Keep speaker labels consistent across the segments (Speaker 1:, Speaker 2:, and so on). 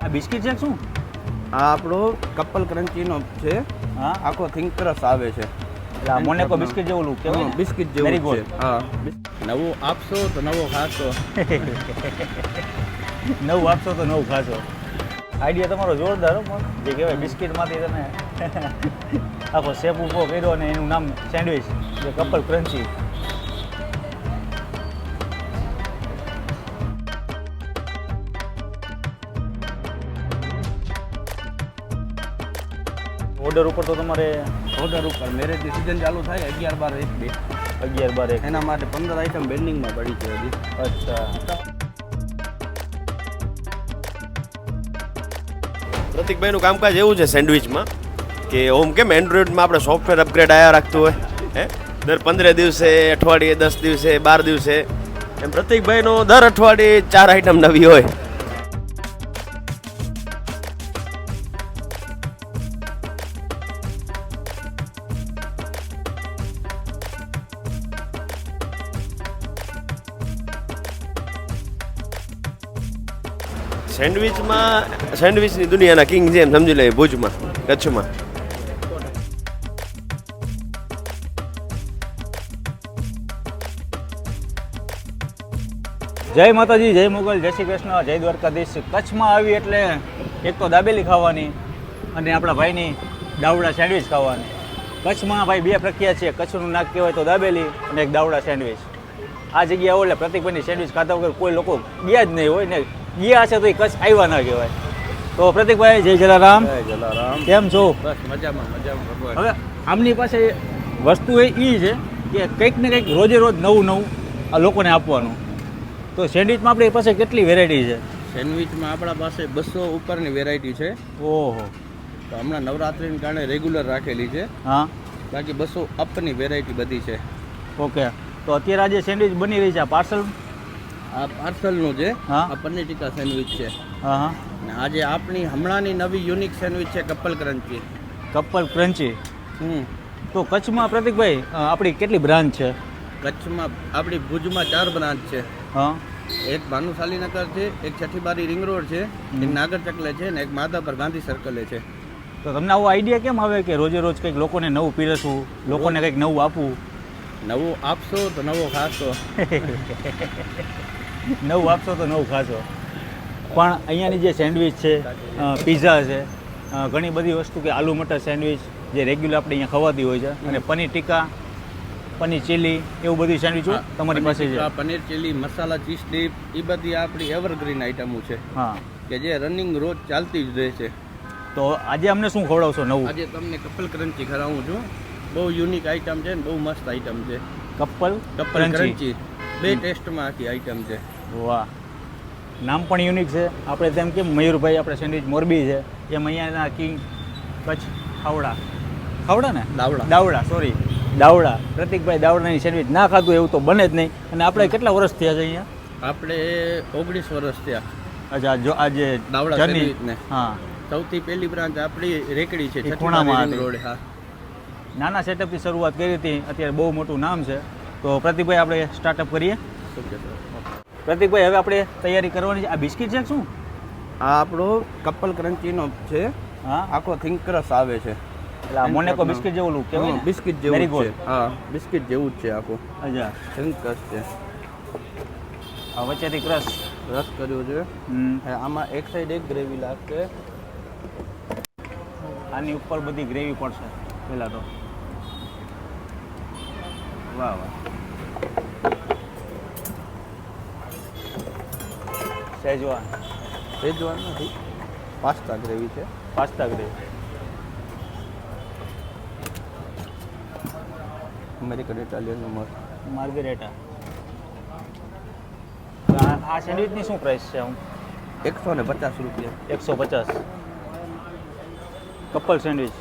Speaker 1: આ બિસ્કિટ છે કે શું?
Speaker 2: આ આપણો કપલ ક્રન્ચીનો છે.
Speaker 1: હા,
Speaker 2: આખો થિંક ક્રશ આવે છે.
Speaker 1: એટલે આ મોનેકો બિસ્કિટ જેવું લુક કહેવાય ને?
Speaker 2: બિસ્કિટ
Speaker 1: Very
Speaker 2: જેવું
Speaker 1: good.
Speaker 2: છે. હા, નવું આપશો તો નવો ખાશો.
Speaker 1: નવું આપશો તો નવું ખાશો. આઈડિયા તમારો જોરદાર હો પણ. જે કહેવાય બિસ્કિટમાંથી તમે આખો શેપ ઊભો કર્યો અને એનું નામ સેન્ડવિચ, જે કપલ ક્રન્ચી. ઓર્ડર ઉપર તો તમારે
Speaker 2: ઓર્ડર ઉપર મેરેજની સિઝન ચાલુ થાય 11/12
Speaker 1: 11/12
Speaker 2: એના માટે 15 આઈટમ બેન્ડિંગમાં પડી છે હજી.
Speaker 1: અચ્છા.
Speaker 3: પ્રતિકભાઈનું કામકાજ એવું છે સેન્ડવિચમાં કે ઓમ કેમ એન્ડ્રોઈડમાં આપણે સોફ્ટવેર અપગ્રેડ આવ્યા રાખતું હોય હે દર 15 દિવસે, અઠવાડિયે, 10 દિવસે, 12 દિવસે એમ પ્રતિકભાઈનો દર અઠવાડિયે 4 આઈટમ નવી હોય. સેન્ડવિચની દુનિયાના કિંગ છે એમ સમજી લઈએ ભુજમાં, કચ્છમાં.
Speaker 1: જય માતાજી, જય મુગલ, જય શ્રી કૃષ્ણ, જય દ્વારકાધીશ. કચ્છમાં આવી એટલે એક તો દાબેલી ખાવાની અને આપણા ભાઈની દાવડા સેન્ડવિચ ખાવાની. કચ્છમાં ભાઈ બે પ્રખ્યાત છે. કચ્છનું નાક કહેવાય તો દાબેલી અને એક દાવડા સેન્ડવિચ. આ જગ્યાએ આવો એટલે પ્રતિકભાઈની સેન્ડવિચ ખાતા વગર કોઈ લોકો ગયા જ નહીં હોય ને ગયા હશે તો એ કચ્છ આવ્યા ના કહેવાય. તો પ્રતિકભાઈ જય જલારામ.
Speaker 2: જય જલારામ.
Speaker 1: કેમ છો?
Speaker 2: બસ મજામાં ભગવાન.
Speaker 1: હવે આમની પાસે વસ્તુ એ છે કે કંઈક ને કંઈક રોજે રોજ નવું નવું આ લોકોને આપવાનું. તો સેન્ડવિચમાં આપણી પાસે કેટલી વેરાયટી છે?
Speaker 2: સેન્ડવિચમાં આપણા પાસે 200 ઉપરની વેરાયટી છે.
Speaker 1: ઓહો.
Speaker 2: તો હમણાં નવરાત્રિને કારણે રેગ્યુલર રાખેલી છે.
Speaker 1: હા,
Speaker 2: બાકી 200 અપની વેરાયટી બધી છે.
Speaker 1: ઓકે. તો અત્યારે આજે સેન્ડવિચ બની રહી છે આ પાર્સલ?
Speaker 2: આ પાર્સલનું છે.
Speaker 1: હા.
Speaker 2: આ પનીર ટીકા સેન્ડવિચ છે.
Speaker 1: હા હા.
Speaker 2: અને આજે આપણી હમણાંની નવી યુનિક સેન્ડવિચ છે કપલ ક્રન્ચી.
Speaker 1: Couple crunchy. તો કચ્છમાં પ્રતિકભાઈ આપણી કેટલી બ્રાન્ચ છે?
Speaker 2: કચ્છમાં આપણી ભુજમાં 4 બ્રાન્ચ છે.
Speaker 1: હા.
Speaker 2: એક ભાનુશાલીનગર છે, એક છઠ્ઠીબારી રિંગ રોડ છે, એક નાગર ચકલે છે ને એક માધાપર ગાંધી સર્કલે છે.
Speaker 1: તો તમને આવો આઈડિયા કેમ આવે કે રોજે રોજ કંઈક લોકોને નવું પીરસવું, લોકોને કંઈક નવું આપવું?
Speaker 2: નવું આપશો તો નવો ખાશો.
Speaker 1: નવું આપશો તો નવું ખાશો. પણ અહીંયાની જે સેન્ડવિચ છે, પીઝા છે, ઘણી બધી વસ્તુ કે આલુ મટર સેન્ડવિચ જે રેગ્યુલર આપણે અહીંયા ખવાતી હોય છે, અને પનીર ટીકા, પનીર ચીલી, એવું બધી સેન્ડવિચો તમારી પાસે છે?
Speaker 2: પનીર ચીલી, મસાલા ચીઝ ડીપ, એ બધી આપણી એવરગ્રીન આઈટમો છે.
Speaker 1: હા.
Speaker 2: કે જે રનિંગ રોજ ચાલતી જ રહે છે.
Speaker 1: તો આજે અમને શું ખવડાવશો નવું?
Speaker 2: આજે તમને કપલ ક્રન્ચી ખવડાવું છું. બહુ યુનિક આઈટમ છે ને બહુ મસ્ત આઈટમ છે.
Speaker 1: કપલ
Speaker 2: ક્રન્ચી 2 ટેસ્ટમાં આખી આઈટમ છે.
Speaker 1: વાહ, નામ પણ યુનિક છે. આપણે તેમ કેમ મયુરભાઈ આપણે સેન્ડવિચ મોરબી છે, એમ અહીંયાના કિંગ કચ્છ ખાવડા ને દાવડા સોરી દાવડા. પ્રતિકભાઈ દાવડાની સેન્ડવિચ ના ખાધું એવું તો બને જ નહીં. અને આપણે કેટલા વર્ષ થયા છે અહીંયા?
Speaker 2: આપણે 19 વર્ષ થયા.
Speaker 1: અચ્છા. જો આજે
Speaker 2: દાવડા સેન્ડવિચ ને
Speaker 1: હા,
Speaker 2: સૌથી પહેલી બ્રાન્ચ આપણી રેકડી છે,
Speaker 1: ખૂણામાં
Speaker 2: રિંગ રોડ. હા,
Speaker 1: નાના સેટઅપથી શરૂઆત કરી હતી, અત્યારે બહુ મોટું નામ છે. તો પ્રતિકભાઈ આપણે સ્ટાર્ટઅપ કરીએ. પ્રતિકભાઈ હવે આપણે તૈયારી કરવાની છે. આ બિસ્કિટ છે કે શું?
Speaker 2: આ આપણો કપલ ક્રન્ચીનો છે.
Speaker 1: હા,
Speaker 2: આખો થિંક ક્રશ આવે છે.
Speaker 1: એટલે આ મોનેકો બિસ્કિટ જેવું લુક કહેવાય ને?
Speaker 2: બિસ્કિટ
Speaker 1: Very
Speaker 2: જેવું
Speaker 1: good.
Speaker 2: છે. હા, બિસ્કિટ જેવું જ છે આખું.
Speaker 1: અચ્છા.
Speaker 2: થિંક ક્રશ છે.
Speaker 1: આ વચ્ચેથી ક્રશ
Speaker 2: રસ કર્યો છે. આમાં એક સાઈડ એક ગ્રેવી લાગશે.
Speaker 1: આની ઉપર બધી ગ્રેવી પડશે પહેલાં તો. વાહ વાહ. શેજવાન
Speaker 2: નથી, પાસ્તા ગ્રેવી છે.
Speaker 1: Pasta gravy.
Speaker 2: અમેરિકન ઇટાલિયન મસ્ત.
Speaker 1: માર્ગરેટા. આ સેન્ડવિચની શું પ્રાઇસ છે?
Speaker 2: 150 રૂપિયા.
Speaker 1: 150. Couple sandwich.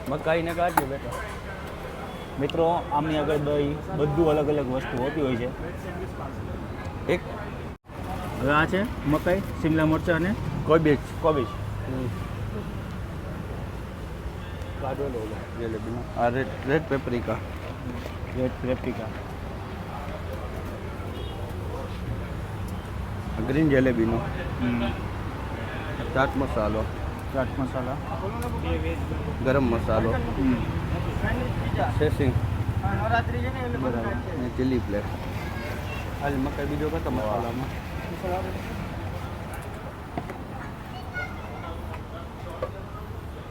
Speaker 2: મકાઈને કાઢજો બેટા.
Speaker 1: મિત્રો આમની આગળ દહીં બધું અલગ અલગ વસ્તુ હોતી હોય છે.
Speaker 2: એક
Speaker 1: હવે આ છે મકાઈ, શિમલા મરચાં અને કોબીજ.
Speaker 2: કાઢો લો જલેબીનો. આ રેડ પેપ્રિકા. ગ્રીન જલેબીનો. ચાટ મસાલો,
Speaker 1: ચાટ મસાલા,
Speaker 2: ગરમ મસાલો, સેસિંગ
Speaker 1: બરાબર.
Speaker 2: અને ચીલી પ્લેટ. હાલ મકાઈ બીજો કતો મસાલામાં.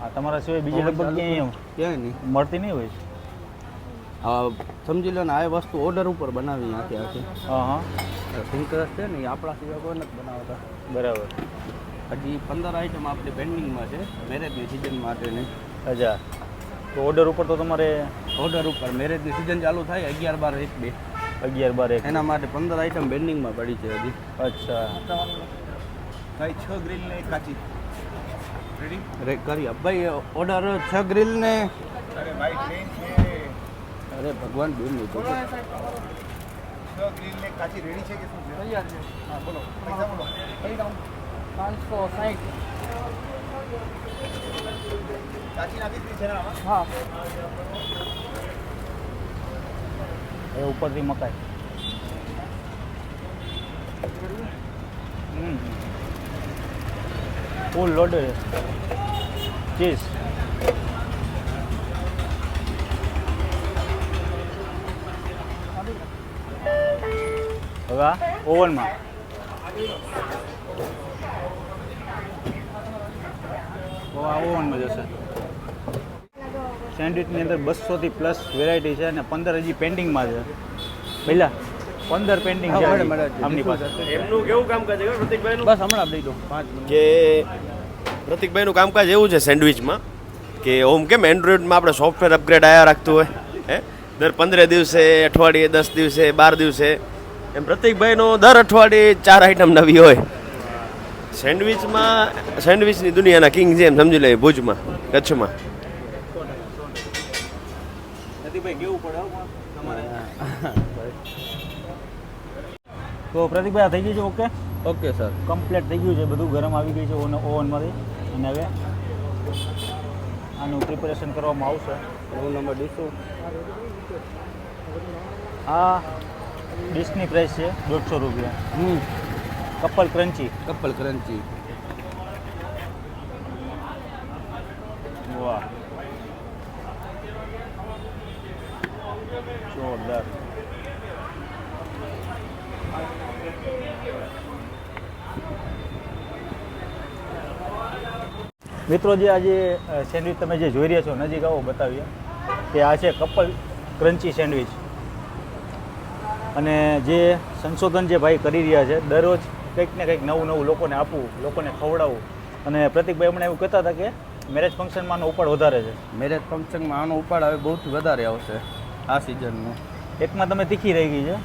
Speaker 1: આ તમારા સિવાય બીજી લગભગ ક્યાંય
Speaker 2: ક્યાંય નહીં.
Speaker 1: મળતી નહીં હોય.
Speaker 2: સમજી લો ને આ વસ્તુ ઓર્ડર ઉપર બનાવી આખી આખી.
Speaker 1: હા હા,
Speaker 2: સિંકરસ છે ને એ આપણા સિવાય કોઈ નથી બનાવતા.
Speaker 1: બરાબર.
Speaker 2: હજી 15 આઈટમ આપણી પેન્ડિંગમાં છે મેરેજની સિઝન માટેની.
Speaker 1: અચ્છા, તો ઓર્ડર ઉપર તો તમારે
Speaker 2: ઓર્ડર ઉપર મેરેજની સિઝન ચાલુ થાય 11, 12, 1, 2
Speaker 1: 11, 12, 1.
Speaker 2: એના માટે 15 આઈટમ પેન્ડિંગમાં પડી છે હજી.
Speaker 1: અચ્છા,
Speaker 2: કઈ 6 ગ્રીલ ને 1 કાચી રેડી કરી આપ ભાઈ. ઓર્ડર 6 ગ્રીલ ને
Speaker 4: અરે ભાઈ ટ્રેન છે
Speaker 2: અરે ભગવાન બેન નું
Speaker 4: 6 ગ્રીલ ને કાચી રેડી છે કે શું છે?
Speaker 5: તૈયાર છે.
Speaker 4: હા બોલો પૈસા બોલો.
Speaker 5: કઈ દઉં 560.
Speaker 4: કાચી નાખી દીધી છે ને આમાં?
Speaker 5: હા
Speaker 1: એ ઉપરથી મકાઈ. Full load cheese. હવે આ ઓવનમાં ઓવનમાં જશે. સેન્ડવિચની અંદર 200 થી પ્લસ વેરાયટી છે અને 15 હજી પેન્ડિંગમાં છે. પહેલા 15 પેન્ડિંગ છે
Speaker 2: હા,
Speaker 1: હજી
Speaker 2: મળે.
Speaker 1: આમની પાસે.
Speaker 3: એમનું કેવું કામકાજ છે ખબર પ્રતિકભાઈનું?
Speaker 2: બસ હમણાં દઈ દો 5 મિનિટ.
Speaker 3: કે પ્રતિકભાઈનું કામકાજ એવું છે સેન્ડવિચમાં કે ઓમ કેમ એન્ડ્રોઈડમાં આપણે સોફ્ટવેર અપગ્રેડ આવ્યા રાખતું હોય હે, દર 15 દિવસે, અઠવાડિયે, 10 દિવસે, 12 દિવસે, એમ પ્રતિકભાઈનો દર અઠવાડિયે 4 આઈટમ નવી હોય. સેન્ડવિચની દુનિયાના કિંગ છે એમ સમજી લે ભુજમાં, કચ્છમાં.
Speaker 1: પ્રતિકભાઈ કેવું પડે હો તમારે. તો પ્રતિકભાઈ આ થઈ ગયું છે ઓકે,
Speaker 2: ઓકે સર.
Speaker 1: કમ્પ્લીટ થઈ ગયું છે બધું, ગરમ આવી ગયું છે ઓવનમાંથી. અને હવે આનું પ્રિપેરેશન કરવામાં આવશે.
Speaker 2: 9 નંબર ડીશું.
Speaker 1: આ ડીશની પ્રાઇસ છે 150 રૂપિયા. Couple crunchy.
Speaker 2: Couple crunchy.
Speaker 1: વાહ, જોરદાર. મિત્રો જે આજે સેન્ડવિચ તમે જે જોઈ રહ્યા છો, નજીક આવો બતાવીએ કે આ છે કપલ ક્રન્ચી સેન્ડવિચ. અને જે સંશોધન જે ભાઈ કરી રહ્યા છે, દરરોજ કંઈક ને કંઈક નવું નવું લોકોને આપવું, લોકોને ખવડાવવું. અને પ્રતિકભાઈ હમણાં એવું કહેતા હતા કે મેરેજ ફંક્શનમાં આનો ઉપાડ વધારે છે.
Speaker 2: મેરેજ ફંક્શનમાં આનો ઉપાડ હવે બહુ વધારે આવશે આ સિઝનનો.
Speaker 1: એકમાં તમે તીખી રહી ગઈ છે,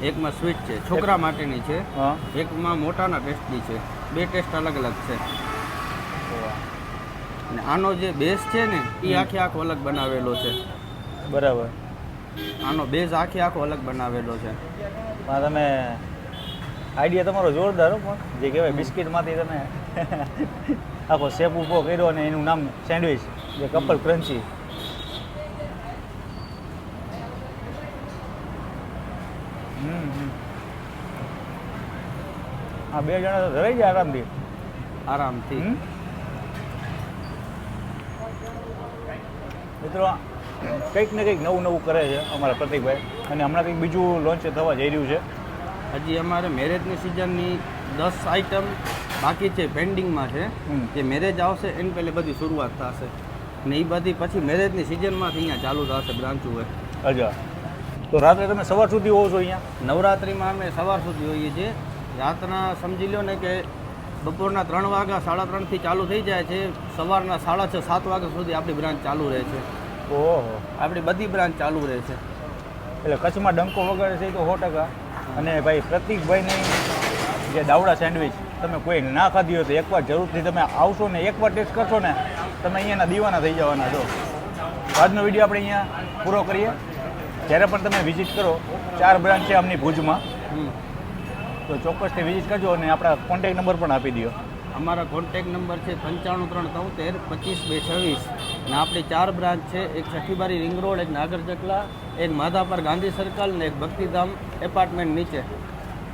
Speaker 2: એકમાં સ્વીટ છે, છોકરા માટેની છે.
Speaker 1: હા,
Speaker 2: એકમાં મોટાના ટેસ્ટની છે. 2 ટેસ્ટ અલગ અલગ છે. અને આનો જે બેઝ છે ને એ આખે આખો અલગ બનાવેલો છે.
Speaker 1: બરાબર.
Speaker 2: આનો બેઝ આખે આખો અલગ બનાવેલો છે.
Speaker 1: પણ તમે આઈડિયા તમારો જોરદાર હો. પણ જે કહેવાય બિસ્કિટમાંથી તમે આખો શેપ ઊભો કર્યો અને એનું નામ સેન્ડવિચ, જે કપલ ક્રન્ચી. આ 2 જણા તો ધરાઈ જાય આરામથી.
Speaker 2: આરામથી.
Speaker 1: મિત્રો કંઈક ને કંઈક નવું નવું કરે છે અમારા પ્રતિકભાઈ. અને હમણાં કંઈક બીજું લોન્ચ થવા જઈ રહ્યું છે.
Speaker 2: હજી અમારે મેરેજની સિઝનની 10 આઈટમ બાકી છે, પેન્ડિંગમાં છે. જે મેરેજ આવશે એની પહેલે બધી શરૂઆત થશે ને એ બધી પછી મેરેજની સિઝનમાંથી અહીંયા ચાલુ થશે બ્રાન્ચો હોય.
Speaker 1: અચ્છા, તો રાત્રે તમે સવાર સુધી હોવો છો અહીંયા?
Speaker 2: નવરાત્રિમાં અમે સવાર સુધી હોઈએ છીએ. રાતના સમજી લો ને કે બપોરના 3 વાગ્યા 3:30 થી ચાલુ થઈ જાય છે. સવારના 6:30, 7 વાગ્યા સુધી આપણી બ્રાન્ચ ચાલુ રહે છે.
Speaker 1: ઓહો,
Speaker 2: આપણી બધી બ્રાન્ચ ચાલુ રહે છે.
Speaker 1: એટલે કચ્છમાં ડંકો વગાડે છે એ તો 100%. અને ભાઈ પ્રતિકભાઈની જે દાવડા સેન્ડવિચ તમે કોઈ ના ખાધી હોય તો એકવાર જરૂરથી તમે આવશો ને એકવાર ટેસ્ટ કરશો ને તમે અહીંયાના દીવાના થઈ જવાના છો. આજનો વિડીયો આપણે અહીંયા પૂરો કરીએ. જ્યારે પણ તમે વિઝિટ કરો, 4 બ્રાન્ચ છે આમની ભુજમાં, તો ચોક્કસથી વિઝિટ કરજો અને આપણા કોન્ટેક્ટ નંબર પણ આપી દો.
Speaker 2: અમારા કોન્ટેક નંબર છે 95 373 25 226 ને આપણી 4 બ્રાન્ચ છે. એક છઠ્ઠીબારી રિંગ રોડ, એક નાગર ચકલા, એક માધાપર ગાંધી સર્કલ ને એક ભક્તિધામ એપાર્ટમેન્ટ નીચે.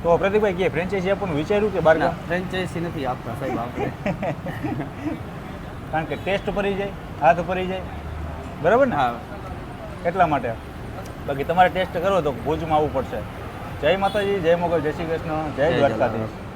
Speaker 1: તો પ્રતિકભાઈ કે ફ્રેન્ચાઇઝી આપણને વિચાર્યું કે બહાર ગામ?
Speaker 2: ફ્રેન્ચાઇઝી નથી આપતા સાહેબ આપણે.
Speaker 1: કારણ કે ટેસ્ટ પડી જાય, હાથ પડી જાય, બરાબર ને?
Speaker 2: હા
Speaker 1: એટલા માટે. બાકી તમારે ટેસ્ટ કરવો તો ભુજમાં આવવું પડશે. જય માતાજી, જય મોગલ, જય શ્રી કૃષ્ણ, જય
Speaker 2: જય
Speaker 1: દ્વારકાધીશ.
Speaker 2: જલારામ.